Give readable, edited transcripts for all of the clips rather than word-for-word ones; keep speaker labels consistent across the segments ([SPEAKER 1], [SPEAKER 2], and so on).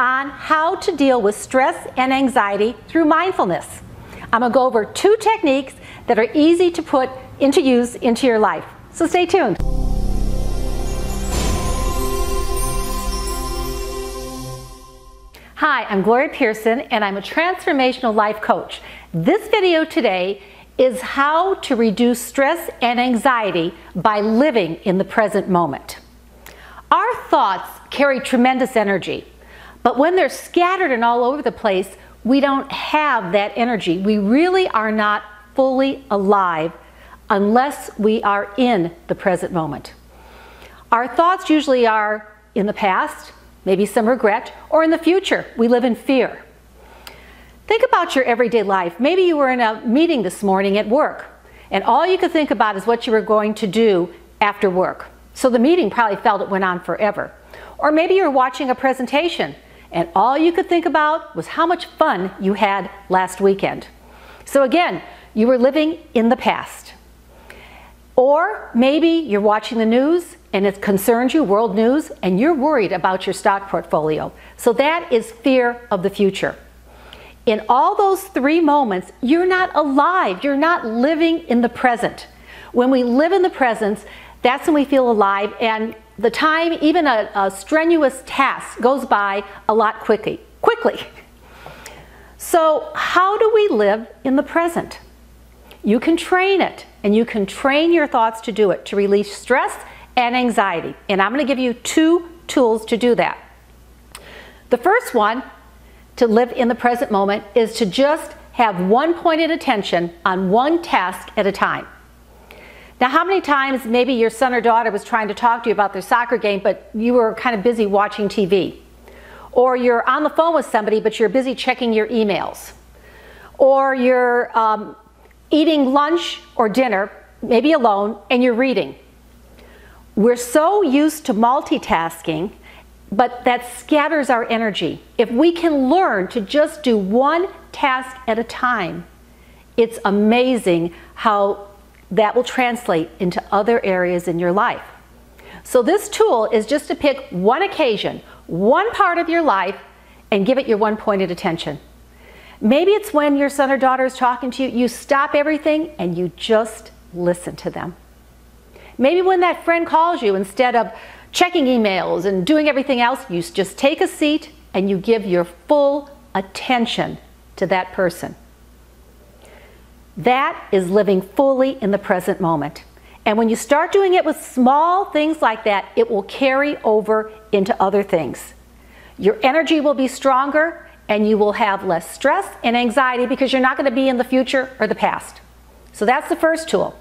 [SPEAKER 1] on how to deal with stress and anxiety through mindfulness. I'm going to go over 2 techniques that are easy to put into use into your life. So stay tuned. Hi, I'm Gloria Pierson, and I'm a transformational life coach. This video today is how to reduce stress and anxiety by living in the present moment. Our thoughts carry tremendous energy, but when they're scattered and all over the place, we don't have that energy. We really are not fully alive unless we are in the present moment. Our thoughts usually are in the past, maybe some regret, or in the future. We live in fear. Think about your everyday life. Maybe you were in a meeting this morning at work, and all you could think about is what you were going to do after work. So the meeting probably felt it went on forever. Or maybe you were watching a presentation, and all you could think about was how much fun you had last weekend. So again, you were living in the past. Or maybe you're watching the news and it concerns you, world news, and you're worried about your stock portfolio. So that is fear of the future. In all those 3 moments, you're not alive. You're not living in the present. When we live in the present, that's when we feel alive, and the time, even a strenuous task, goes by a lot quickly. So how do we live in the present? You can train it, and you can train your thoughts to do it, to release stress and anxiety. And I'm going to give you 2 tools to do that. The first one, to live in the present moment, is to just have one pointed attention on one task at a time. Now, how many times maybe your son or daughter was trying to talk to you about their soccer game, but you were kind of busy watching TV? Or you're on the phone with somebody, but you're busy checking your emails? Or you're eating lunch or dinner, maybe alone, and you're reading. We're so used to multitasking, but that scatters our energy. If we can learn to just do one task at a time, it's amazing how that will translate into other areas in your life. So this tool is just to pick one occasion, one part of your life, and give it your one pointed attention. Maybe it's when your son or daughter is talking to you, you stop everything and you just listen to them. Maybe when that friend calls you, instead of checking emails and doing everything else, you just take a seat and you give your full attention to that person. That is living fully in the present moment. And when you start doing it with small things like that, it will carry over into other things. Your energy will be stronger, and you will have less stress and anxiety because you're not going to be in the future or the past. So that's the first tool.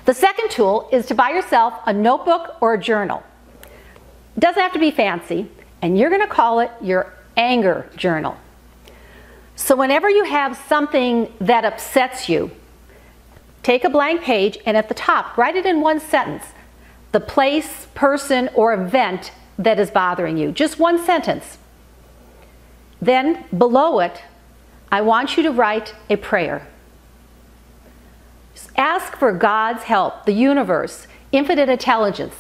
[SPEAKER 1] The second tool is to buy yourself a notebook or a journal. It doesn't have to be fancy, and you're going to call it your anger journal. So whenever you have something that upsets you, take a blank page and at the top, write it in one sentence, the place, person, or event that is bothering you. Just one sentence. Then below it, I want you to write a prayer. Just ask for God's help, the universe, infinite intelligence.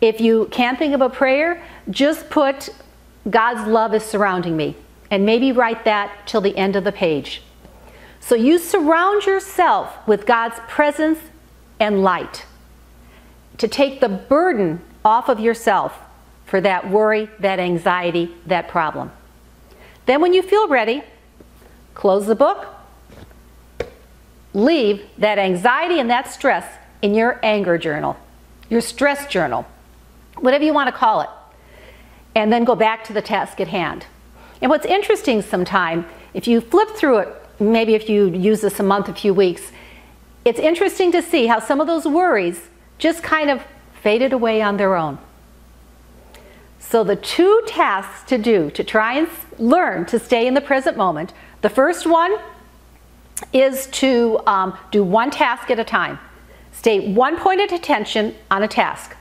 [SPEAKER 1] If you can't think of a prayer, just put God's love is surrounding me. And maybe write that till the end of the page. So you surround yourself with God's presence and light to take the burden off of yourself for that worry, that anxiety, that problem. Then when you feel ready, close the book, leave that anxiety and that stress in your anger journal, your stress journal, whatever you want to call it, and then go back to the task at hand. And what's interesting sometime, if you flip through it, maybe if you use this a month, a few weeks, it's interesting to see how some of those worries just kind of faded away on their own. So the 2 tasks to do to try and learn to stay in the present moment, the first one is to do one task at a time. Stay one pointed attention on a task.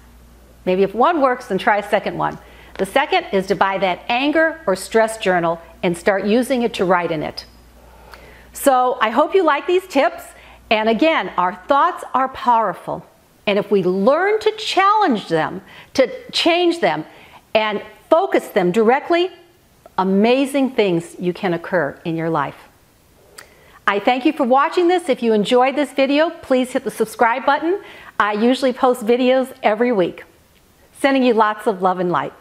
[SPEAKER 1] Maybe if one works, then try a second one. The second is to buy that anger or stress journal and start using it to write in it. So I hope you like these tips. And again, our thoughts are powerful. And if we learn to challenge them, to change them, and focus them directly amazing things you can occur in your life. I thank you for watching this. If you enjoyed this video, please hit the subscribe button. I usually post videos every week. Sending you lots of love and light.